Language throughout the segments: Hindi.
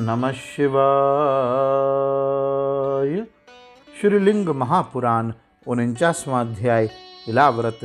नमः शिवाय। श्रीलिंग महापुराण 49वां अध्याय इलाव्रत।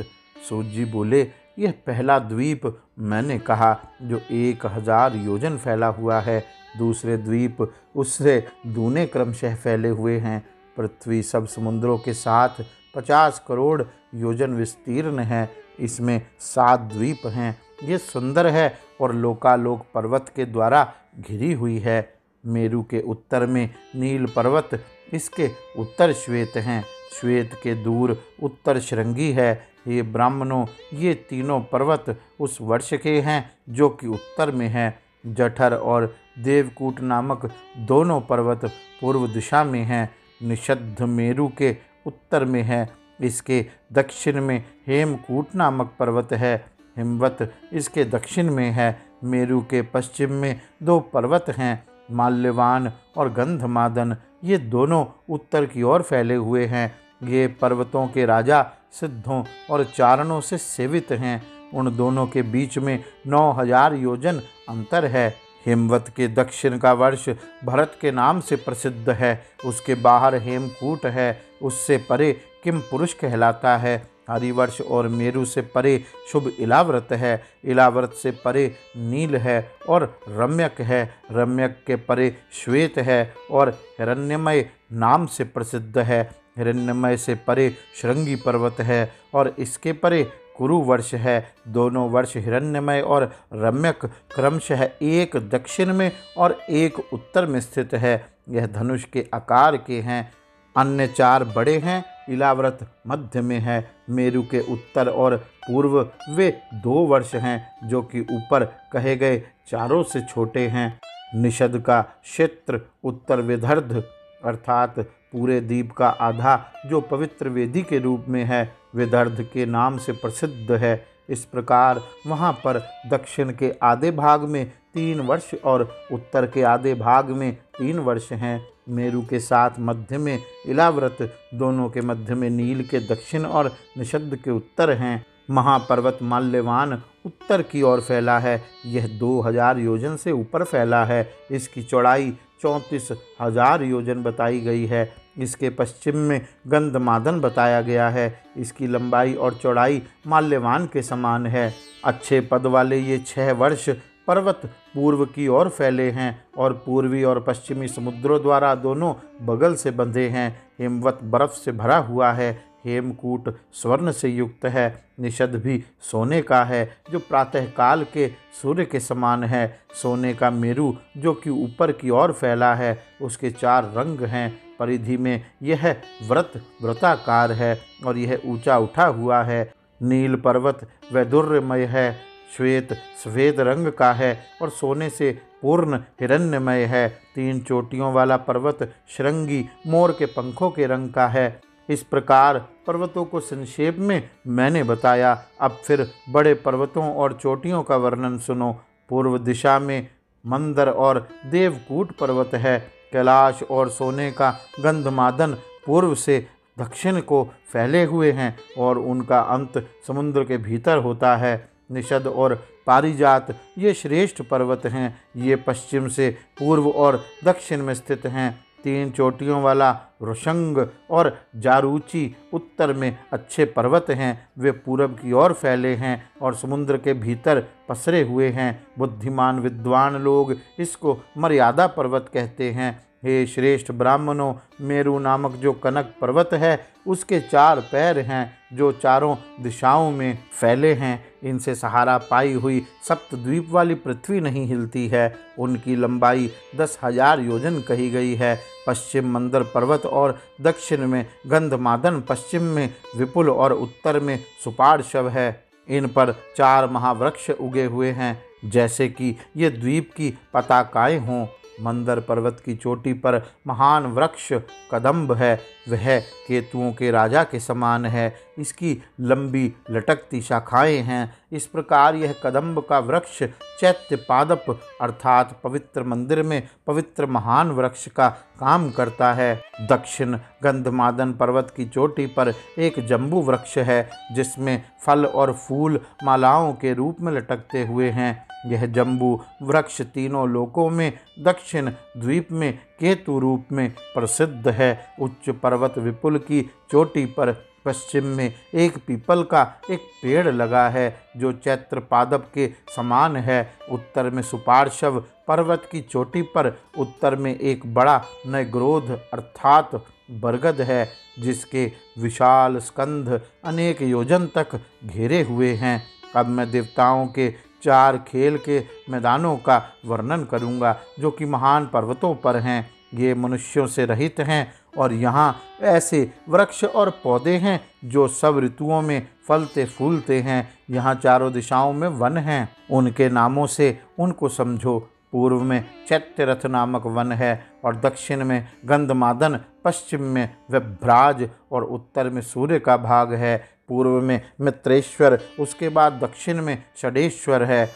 सूत जी बोले, यह पहला द्वीप मैंने कहा जो 1000 योजन फैला हुआ है। दूसरे द्वीप उससे दूने क्रमशः फैले हुए हैं। पृथ्वी सब समुद्रों के साथ 50 करोड़ योजन विस्तीर्ण है। इसमें 7 द्वीप हैं। ये सुंदर है और लोकालोक पर्वत के द्वारा घिरी हुई है। मेरु के उत्तर में नील पर्वत, इसके उत्तर श्वेत हैं। श्वेत के दूर उत्तर श्रृंगी है। ये ब्राह्मणों, ये तीनों पर्वत उस वर्ष के हैं जो कि उत्तर में है। जठर और देवकूट नामक दोनों पर्वत पूर्व दिशा में हैं। निषद्ध मेरु के उत्तर में है। इसके दक्षिण में हेमकूट नामक पर्वत है। हिमवत इसके दक्षिण में है। मेरु के पश्चिम में 2 पर्वत हैं, माल्यवान और गंधमादन। ये दोनों उत्तर की ओर फैले हुए हैं। ये पर्वतों के राजा सिद्धों और चारणों से सेवित हैं। उन दोनों के बीच में 9000 योजन अंतर है। हिमवत के दक्षिण का वर्ष भरत के नाम से प्रसिद्ध है। उसके बाहर हेमकूट है। उससे परे किम पुरुष कहलाता है। हरिवर्ष और मेरु से परे शुभ इलाव्रत है। इलाव्रत से परे नील है और रम्यक है। रम्यक के परे श्वेत है और हिरण्यमय नाम से प्रसिद्ध है। हिरण्यमय से परे श्रृंगी पर्वत है और इसके परे कुरु वर्ष है। दोनों वर्ष हिरण्यमय और रम्यक क्रमशः एक दक्षिण में और एक उत्तर में स्थित है। यह धनुष के आकार के हैं। अन्य 4 बड़े हैं। इलाव्रत मध्य में है। मेरु के उत्तर और पूर्व वे 2 वर्ष हैं जो कि ऊपर कहे गए चारों से छोटे हैं। निषद का क्षेत्र उत्तर विदर्भ अर्थात पूरे द्वीप का आधा जो पवित्र वेदी के रूप में है, विदर्भ के नाम से प्रसिद्ध है। इस प्रकार वहाँ पर दक्षिण के आधे भाग में 3 वर्ष और उत्तर के आधे भाग में 3 वर्ष हैं। मेरु के साथ मध्य में इलाव्रत, दोनों के मध्य में नील के दक्षिण और निषद के उत्तर हैं। महापर्वत माल्यवान उत्तर की ओर फैला है। यह 2000 योजन से ऊपर फैला है। इसकी चौड़ाई 34,000 योजन बताई गई है। इसके पश्चिम में गंधमादन बताया गया है। इसकी लंबाई और चौड़ाई माल्यवान के समान है। अच्छे पद वाले ये 6 वर्ष पर्वत पूर्व की ओर फैले हैं और पूर्वी और पश्चिमी समुद्रों द्वारा दोनों बगल से बंधे हैं। हिमवत बर्फ से भरा हुआ है। हेमकूट स्वर्ण से युक्त है। निषद भी सोने का है जो प्रातः काल के सूर्य के समान है। सोने का मेरु जो कि ऊपर की ओर फैला है, उसके 4 रंग हैं। परिधि में यह वृत्ताकार है और यह ऊंचा उठा हुआ है। नील पर्वत वैदुर्यमय है। श्वेत सफ़ेद रंग का है और सोने से पूर्ण हिरण्यमय है। 3 चोटियों वाला पर्वत श्रृंगी मोर के पंखों के रंग का है। इस प्रकार पर्वतों को संक्षेप में मैंने बताया। अब फिर बड़े पर्वतों और चोटियों का वर्णन सुनो। पूर्व दिशा में मंदर और देवकूट पर्वत है। कैलाश और सोने का गंधमादन पूर्व से दक्षिण को फैले हुए हैं और उनका अंत समुद्र के भीतर होता है। निषद और पारिजात ये श्रेष्ठ पर्वत हैं। ये पश्चिम से पूर्व और दक्षिण में स्थित हैं। 3 चोटियों वाला ऋषंग और जारूची उत्तर में अच्छे पर्वत हैं। वे पूरब की ओर फैले हैं और समुद्र के भीतर पसरे हुए हैं। बुद्धिमान विद्वान लोग इसको मर्यादा पर्वत कहते हैं। हे श्रेष्ठ ब्राह्मणों, मेरु नामक जो कनक पर्वत है उसके 4 पैर हैं जो चारों दिशाओं में फैले हैं। इनसे सहारा पाई हुई सप्तद्वीप वाली पृथ्वी नहीं हिलती है। उनकी लंबाई 10,000 योजन कही गई है। पश्चिम मंदर पर्वत और दक्षिण में गंधमादन, पश्चिम में विपुल और उत्तर में सुपार्श्व है। इन पर 4 महावृक्ष उगे हुए हैं जैसे कि ये द्वीप की पताकाएं हों। मंदर पर्वत की चोटी पर महान वृक्ष कदम्ब है। वह केतुओं के राजा के समान है। इसकी लंबी लटकती शाखाएं हैं। इस प्रकार यह कदम्ब का वृक्ष चैत्य पादप अर्थात पवित्र मंदिर में पवित्र महान वृक्ष का काम करता है। दक्षिण गंधमादन पर्वत की चोटी पर एक जम्बू वृक्ष है जिसमें फल और फूल मालाओं के रूप में लटकते हुए हैं। यह जम्बू वृक्ष तीनों लोकों में दक्षिण द्वीप में केतु रूप में प्रसिद्ध है। उच्च पर्वत विपुल की चोटी पर पश्चिम में एक पीपल का एक पेड़ लगा है जो चैत्र पादप के समान है। उत्तर में सुपार्श्व पर्वत की चोटी पर उत्तर में एक बड़ा नयग्रोध अर्थात बरगद है जिसके विशाल स्कंध अनेक योजन तक घेरे हुए हैं। अब मैं देवताओं के 4 खेल के मैदानों का वर्णन करूंगा जो कि महान पर्वतों पर हैं। ये मनुष्यों से रहित हैं और यहाँ ऐसे वृक्ष और पौधे हैं जो सब ऋतुओं में फलते फूलते हैं। यहाँ चारों दिशाओं में वन हैं, उनके नामों से उनको समझो। पूर्व में चैत्यरथ नामक वन है और दक्षिण में गंधमादन, पश्चिम में व्यभ्राज और उत्तर में सूर्य का भाग है। पूर्व में मित्रेश्वर, उसके बाद दक्षिण में षडेश्वर है,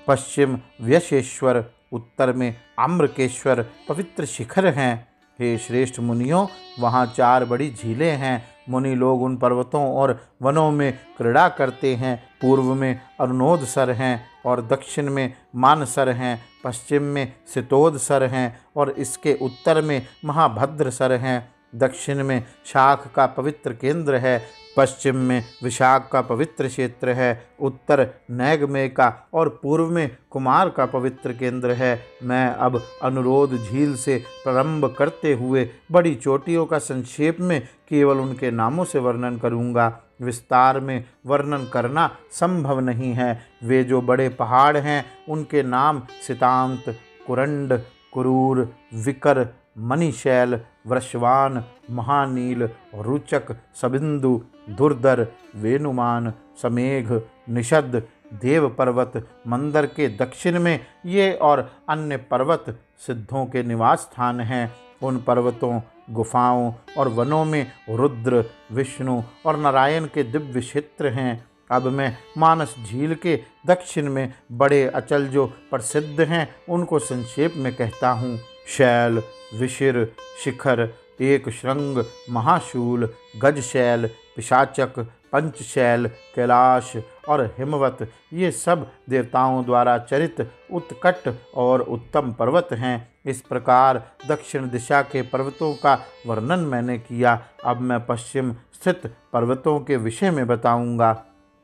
पश्चिम व्यशेश्वर, उत्तर में आम्रकेश्वर पवित्र शिखर हैं। हे श्रेष्ठ मुनियों, वहाँ 4 बड़ी झीलें हैं। मुनि लोग उन पर्वतों और वनों में क्रीड़ा करते हैं। पूर्व में अरुणोदसर हैं और दक्षिण में मानसर हैं, पश्चिम में सितोदसर हैं और इसके उत्तर में महाभद्रसर हैं। दक्षिण में शाख का पवित्र केंद्र है, पश्चिम में विशाख का पवित्र क्षेत्र है, उत्तर नैगमेय का और पूर्व में कुमार का पवित्र केंद्र है। मैं अब अनुरोध झील से प्रारंभ करते हुए बड़ी चोटियों का संक्षेप में केवल उनके नामों से वर्णन करूंगा। विस्तार में वर्णन करना संभव नहीं है। वे जो बड़े पहाड़ हैं उनके नाम सितांत, कुरंड, कुरूर, विकर, मणिशैल, वृषवान, महानील, रुचक, सबिंदु, दुर्धर, वेनुमान, समेघ, निषद, देव पर्वत, मंदर के दक्षिण में ये और अन्य पर्वत सिद्धों के निवास स्थान हैं। उन पर्वतों, गुफाओं और वनों में रुद्र, विष्णु और नारायण के दिव्य क्षेत्र हैं। अब मैं मानस झील के दक्षिण में बड़े अचल जो प्रसिद्ध हैं उनको संक्षेप में कहता हूँ। शैल, विशिर, शिखर, एक श्रृंग, महाशूल, गजशैल, पिशाचक, पंचशैल, कैलाश और हिमवत, ये सब देवताओं द्वारा चरित उत्कट और उत्तम पर्वत हैं। इस प्रकार दक्षिण दिशा के पर्वतों का वर्णन मैंने किया। अब मैं पश्चिम स्थित पर्वतों के विषय में बताऊंगा।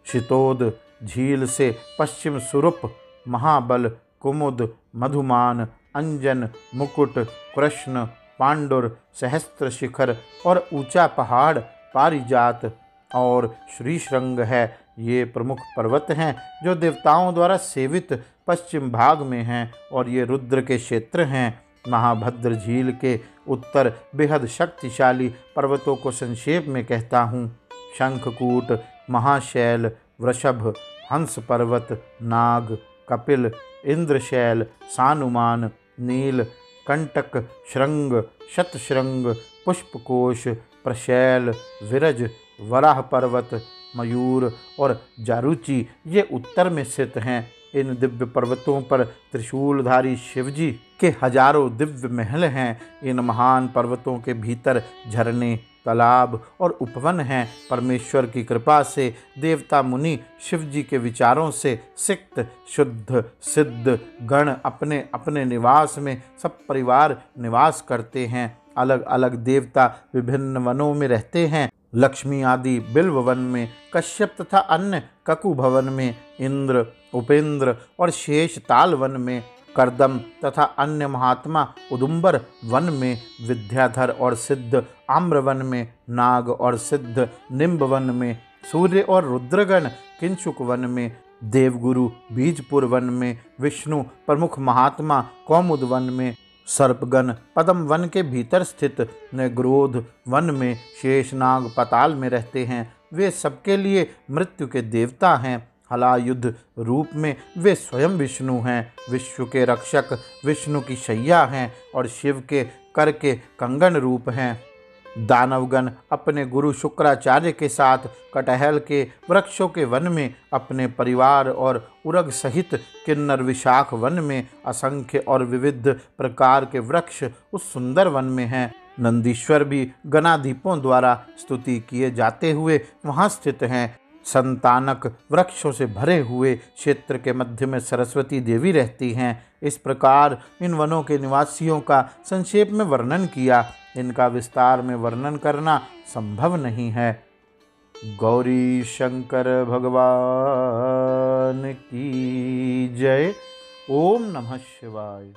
शीतोद झील से पश्चिम सुरूप, महाबल, कुमुद, मधुमान, अंजन, मुकुट, कृष्ण, पांडुर, सहस्त्र शिखर और ऊंचा पहाड़ पारिजात और श्रीशृंग है। ये प्रमुख पर्वत हैं जो देवताओं द्वारा सेवित पश्चिम भाग में हैं और ये रुद्र के क्षेत्र हैं। महाभद्र झील के उत्तर बेहद शक्तिशाली पर्वतों को संक्षेप में कहता हूँ। शंखकूट, महाशैल, वृषभ, हंस पर्वत, नाग, कपिल, इंद्रशैल, सानुमान, नील, कंटक, श्रृंग, शतश्रृंग, पुष्पकोश, प्रशैल, विरज, वराह पर्वत, मयूर और जारुचि ये उत्तर में स्थित हैं। इन दिव्य पर्वतों पर त्रिशूलधारी शिवजी के हजारों दिव्य महल हैं। इन महान पर्वतों के भीतर झरने, तालाब और उपवन हैं। परमेश्वर की कृपा से देवता मुनि शिवजी के विचारों से सिक्त, शुद्ध, सिद्ध गण अपने अपने निवास में सब परिवार निवास करते हैं। अलग अलग देवता विभिन्न वनों में रहते हैं। लक्ष्मी आदि बिल्व वन में, कश्यप तथा अन्य ककु भवन में, इंद्र, उपेंद्र और शेष ताल वन में, करदम तथा अन्य महात्मा उदुम्बर वन में, विद्याधर और सिद्ध आम्र वन में, नाग और सिद्ध निम्ब वन में, सूर्य और रुद्रगण किंचुक वन में, देवगुरु बीजपुर वन में, विष्णु प्रमुख महात्मा कौमुद वन में, सर्पगण पद्म वन के भीतर स्थित नग्रोध वन में, शेषनाग पाताल में रहते हैं। वे सबके लिए मृत्यु के देवता हैं। हलायुद्ध रूप में वे स्वयं विष्णु हैं। विश्व के रक्षक विष्णु की शैया हैं और शिव के कर के कंगन रूप हैं। दानवगण अपने गुरु शुक्राचार्य के साथ कटहल के वृक्षों के वन में अपने परिवार और उरग सहित किन्नर विशाख वन में असंख्य और विविध प्रकार के वृक्ष उस सुंदर वन में हैं। नंदीश्वर भी गणाधीपों द्वारा स्तुति किए जाते हुए वहाँ स्थित हैं। संतानक वृक्षों से भरे हुए क्षेत्र के मध्य में सरस्वती देवी रहती हैं। इस प्रकार इन वनों के निवासियों का संक्षेप में वर्णन किया। इनका विस्तार में वर्णन करना संभव नहीं है। गौरी शंकर भगवान की जय। ओम नमः शिवाय।